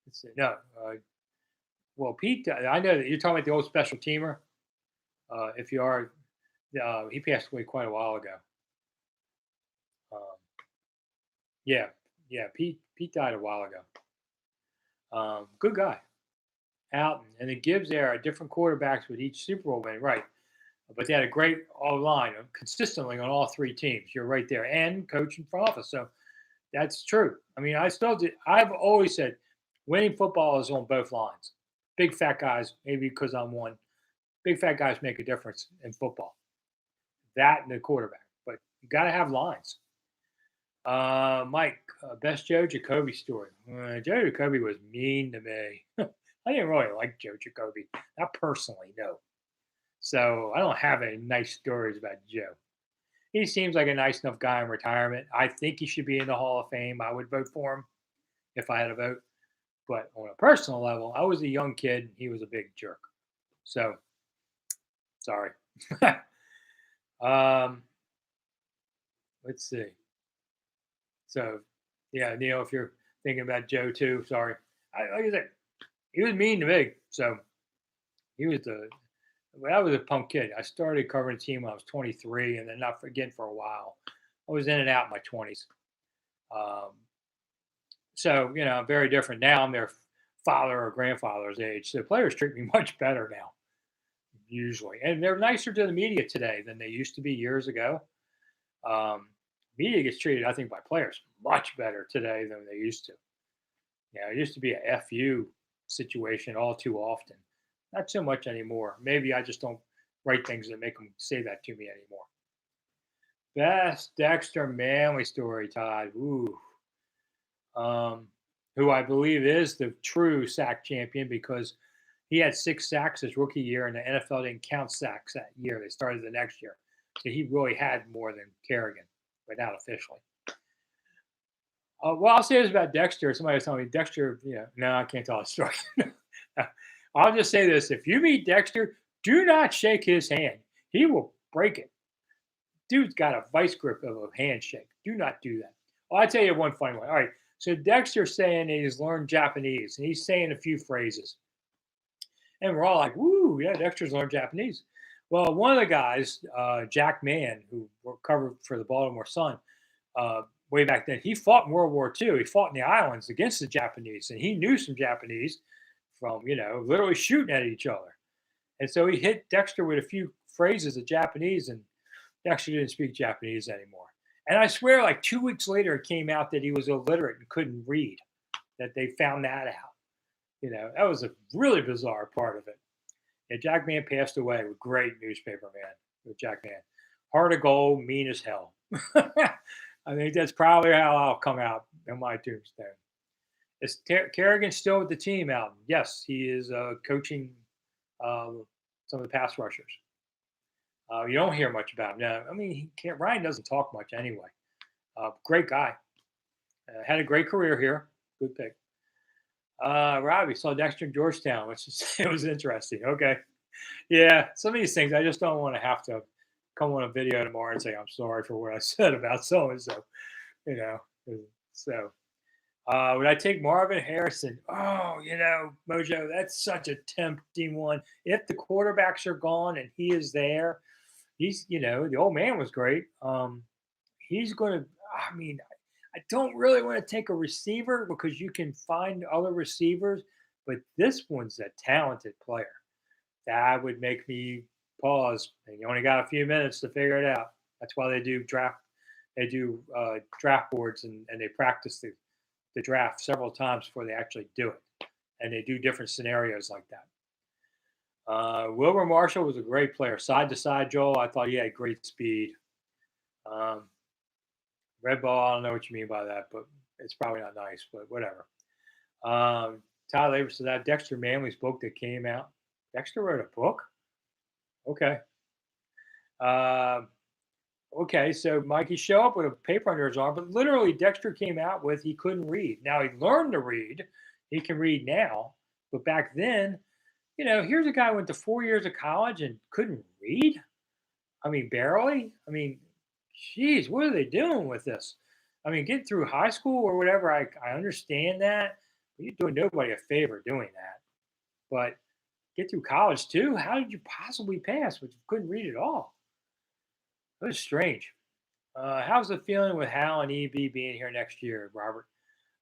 Let's see. No. Well, Pete, I know that you're talking about the old special teamer. If you are, he passed away quite a while ago. Yeah, Pete died a while ago. Good guy. Out and the Gibbs era, different quarterbacks with each Super Bowl win, right? But they had a great all line consistently on all 3 teams. You're right there, and coach and front office. So that's true. I mean, I've always said winning football is on both lines. Big fat guys, maybe because I'm one. Big fat guys make a difference in football. That and the quarterback, but you got to have lines. Mike, best Joe Jacoby story. Joe Jacoby was mean to me. I didn't really like Joe Jacoby, not personally, no. So I don't have any nice stories about Joe. He seems like a nice enough guy in retirement. I think he should be in the Hall of Fame. I would vote for him if I had a vote. But on a personal level, I was a young kid. He was a big jerk. So, sorry. Let's see. So, yeah, Neil, if you're thinking about Joe too, sorry. Like I said, he was mean to me. So, he was when I was a punk kid. I started covering the team when I was 23, and then not again for a while. I was in and out in my 20s. So, very different. Now I'm their father or grandfather's age. So players treat me much better now, usually. And they're nicer to the media today than they used to be years ago. Media gets treated, I think, by players much better today than they used to. It used to be a FU situation all too often. Not so much anymore. Maybe I just don't write things that make them say that to me anymore. Best Dexter Manley story, Todd. Ooh. Who I believe is the true sack champion because he had 6 sacks his rookie year, and the NFL didn't count sacks that year. They started the next year. So he really had more than Kerrigan, but not officially. Well, I'll say this about Dexter. Somebody was telling me, Dexter, no, I can't tell a story. I'll just say this. If you meet Dexter, do not shake his hand. He will break it. Dude's got a vice grip of a handshake. Do not do that. Well, I'll tell you one funny one. All right. So Dexter's saying he's learned Japanese, and he's saying a few phrases. And we're all like, woo, yeah, Dexter's learned Japanese. Well, one of the guys, Jack Mann, who covered for the Baltimore Sun way back then, he fought in World War II. He fought in the islands against the Japanese, and he knew some Japanese from, literally shooting at each other. And so he hit Dexter with a few phrases of Japanese, and Dexter didn't speak Japanese anymore. And I swear, like 2 weeks later, it came out that he was illiterate and couldn't read, that they found that out. That was a really bizarre part of it. Yeah, Jack Mann passed away. A great newspaper man with Jack Mann. Heart of gold, mean as hell. I think that's probably how I'll come out in my tombstone. Is Kerrigan still with the team, Alton? Yes, he is coaching some of the pass rushers. You don't hear much about him. No, I mean, Ryan doesn't talk much anyway. Great guy. Had a great career here. Good pick. Robbie saw Dexter in Georgetown, which is it was interesting. Okay. Yeah, some of these things I just don't want to have to come on a video tomorrow and say I'm sorry for what I said about so and so. You know. So would I take Marvin Harrison? Oh, Mojo, that's such a tempting one. If the quarterbacks are gone and he is there, the old man was great. He's going to, I mean, I don't really want to take a receiver because you can find other receivers, but this one's a talented player. That would make me pause. And you only got a few minutes to figure it out. That's why they do draft. They do draft boards and they practice the draft several times before they actually do it, and they do different scenarios like that. Wilbur Marshall was a great player, side to side. Joel, I thought he had great speed. Um, Red ball, I don't know what you mean by that, but it's probably not nice, but whatever. Todd Labor said that Dexter Manley's book that came out. Dexter wrote a book? Okay. Okay, so Mikey show up with a paper under his arm, but literally Dexter came out with he couldn't read. Now he learned to read. He can read now. But back then, here's a guy who went to 4 years of college and couldn't read. I mean, barely. I mean, geez, what are they doing with this? I mean, get through high school or whatever, I understand that. But you're doing nobody a favor doing that. But get through college too? How did you possibly pass when you couldn't read at all? That was strange. How's the feeling with Hal and EB being here next year, Robert?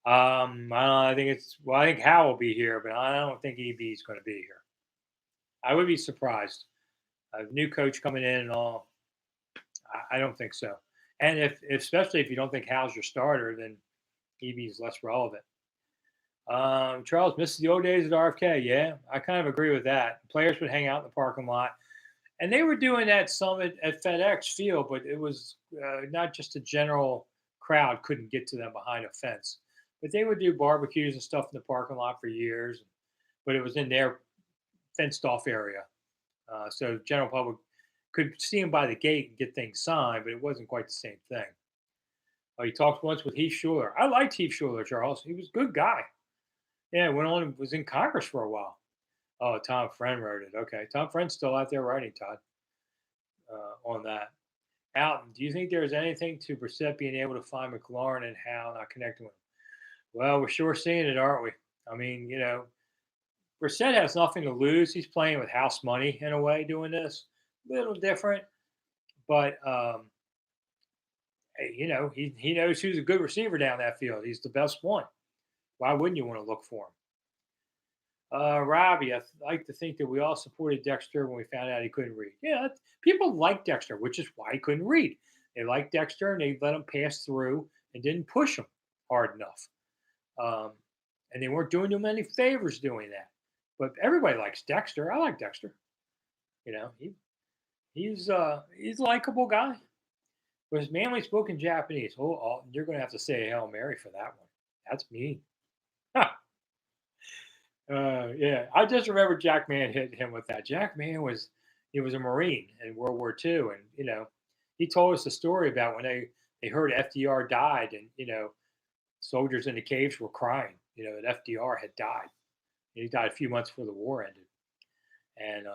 I think I think Hal will be here, but I don't think EB is going to be here. I would be surprised. A new coach coming in and all. I don't think so. And especially if you don't think Hal's your starter, then EB is less relevant. Charles misses the old days at RFK. Yeah, I kind of agree with that. Players would hang out in the parking lot. And they were doing that some at FedEx Field, but it was not just a general crowd couldn't get to them behind a fence. But they would do barbecues and stuff in the parking lot for years. But it was in their fenced off area. So the general public could see them by the gate and get things signed, but it wasn't quite the same thing. He talked once with Heath Schuler. I liked Heath Schuler, Charles. He was a good guy. Yeah, went on and was in Congress for a while. Oh, Tom Friend wrote it. Okay. Tom Friend's still out there writing, Todd, on that. Alton, do you think there's anything to Brissett being able to find McLaurin and Hal not connecting with him? Well, we're sure seeing it, aren't we? I mean, Brissett has nothing to lose. He's playing with house money in a way doing this. A little different. But, hey, he knows who's a good receiver down that field. He's the best one. Why wouldn't you want to look for him? Robbie, I like to think that we all supported Dexter when we found out he couldn't read. Yeah, people like Dexter, which is why he couldn't read. They liked Dexter and they let him pass through and didn't push him hard enough. And they weren't doing him any favors doing that. But everybody likes Dexter. I like Dexter. He's a likable guy. But his Manly spoke in Japanese. You're going to have to say Hail Mary for that one. That's mean. Yeah, I just remember Jack Mann hit him with that. Jack Mann was a Marine in World War II, and he told us a story about when they heard FDR died, and soldiers in the caves were crying, that FDR had died. He died a few months before the war ended, and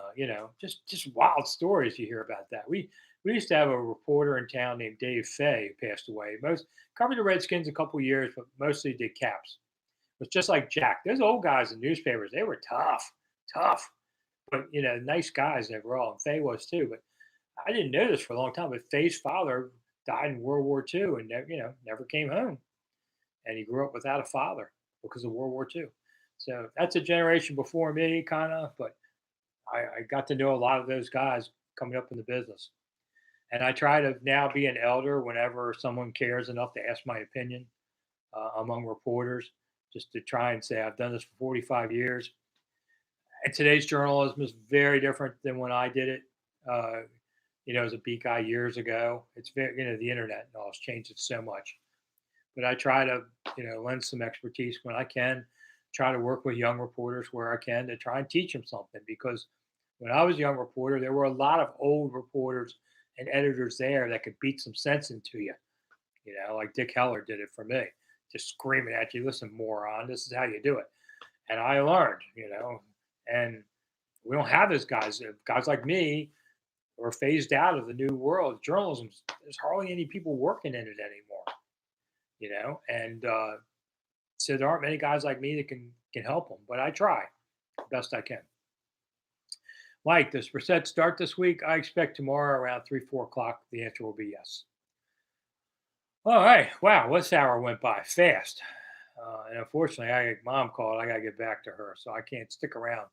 just wild stories you hear about that. We used to have a reporter in town named Dave Fay who passed away. Most covered the Redskins a couple years, but mostly did Caps. It was just like Jack. Those old guys in newspapers, they were tough, but nice guys overall. And Fay was too. But I didn't know this for a long time. But Fay's father died in World War II and never came home, and he grew up without a father because of World War II. So that's a generation before me, kind of. But I got to know a lot of those guys coming up in the business, and I try to now be an elder whenever someone cares enough to ask my opinion among reporters, just to try and say I've done this for 45 years. And today's journalism is very different than when I did it. As a beat guy years ago. It's very, the internet and all has changed it so much. but I try to, lend some expertise when I can. Try to work with young reporters where I can to try and teach them something. Because when I was a young reporter, there were a lot of old reporters and editors there that could beat some sense into you. Like Dick Heller did it for me, just screaming at you, "Listen, moron, this is how you do it." And I learned, and we don't have those guys. Guys like me are phased out of the new world. Journalism, there's hardly any people working in it anymore, and so there aren't many guys like me that can help them. But I try best I can. Mike, does Brissett start this week? I expect tomorrow around 3, 4 o'clock. The answer will be yes. All right. Wow, this hour went by fast. And unfortunately, I got mom called. I got to get back to her, so I can't stick around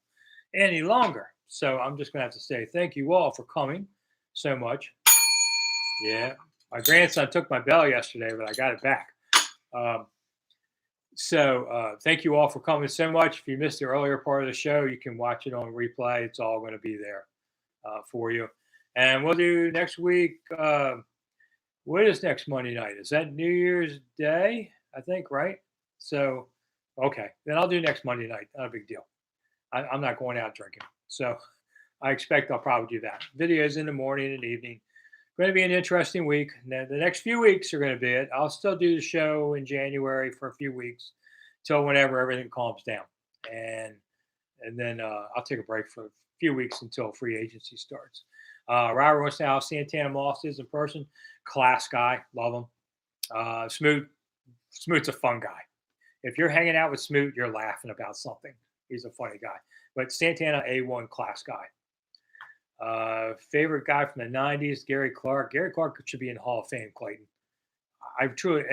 any longer. So I'm just going to have to say thank you all for coming so much. Yeah. My grandson took my bell yesterday, but I got it back. So thank you all for coming so much. If you missed the earlier part of the show, you can watch it on replay. It's all going to be there for you. And we'll do next week. What is next Monday night? Is that New Year's Day? I think, right? So, okay. Then I'll do next Monday night. Not a big deal. I'm not going out drinking. So I expect I'll probably do that. Videos in the morning and evening. Going to be an interesting week. Now, the next few weeks are going to be it. I'll still do the show in January for a few weeks till whenever everything calms down. And then I'll take a break for a few weeks until free agency starts. Robert wants to know how Santana Moss is in person. Class guy. Love him. Smoot's a fun guy. If you're hanging out with Smoot, you're laughing about something. He's a funny guy. But Santana, A1 class guy. Favorite guy from the 90s, Gary Clark. Gary Clark should be in Hall of Fame, Clayton. I truly,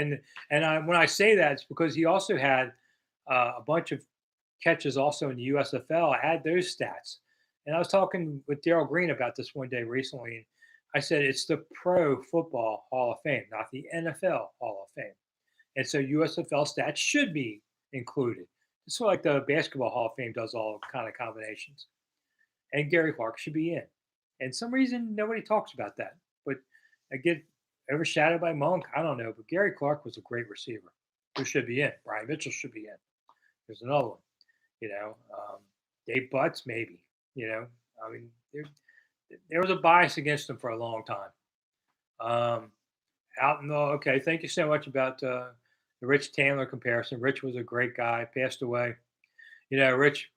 when I say that, it's because he also had a bunch of catches also in the USFL. I had those stats. And I was talking with Darryl Green about this one day recently. And I said, it's the Pro Football Hall of Fame, not the NFL Hall of Fame. And so USFL stats should be included. It's sort of like the Basketball Hall of Fame does all kind of combinations. And Gary Clark should be in. And some reason nobody talks about that. But I get overshadowed by Monk. I don't know. But Gary Clark was a great receiver who should be in. Brian Mitchell should be in. There's another one. Dave Butts, maybe. I mean, there was a bias against him for a long time. Okay, thank you so much about the Rich Tandler comparison. Rich was a great guy, passed away. Rich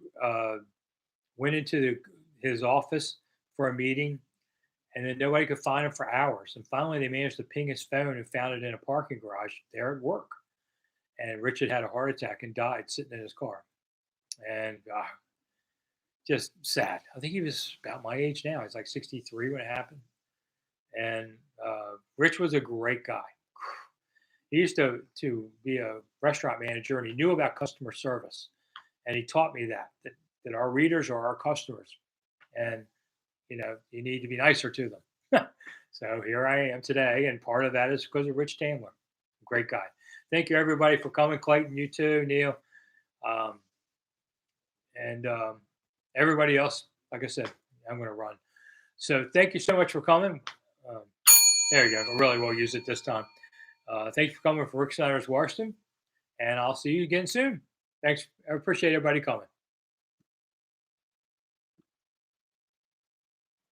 went into his office for a meeting, and then nobody could find him for hours. And finally, they managed to ping his phone and found it in a parking garage there at work. And Rich had a heart attack and died sitting in his car. And just sad. I think he was about my age now. He's like 63 when it happened. And Rich was a great guy. He used to be a restaurant manager, and he knew about customer service. And he taught me that our readers are our customers. And, you need to be nicer to them. So here I am today. And part of that is because of Rich Tandler. Great guy. Thank you, everybody, for coming. Clayton, you too, Neil. And everybody else, like I said, I'm going to run. So thank you so much for coming. There you go. I really will use it this time. Thank you for coming for Rick Snider's Washington. And I'll see you again soon. Thanks. I appreciate everybody coming.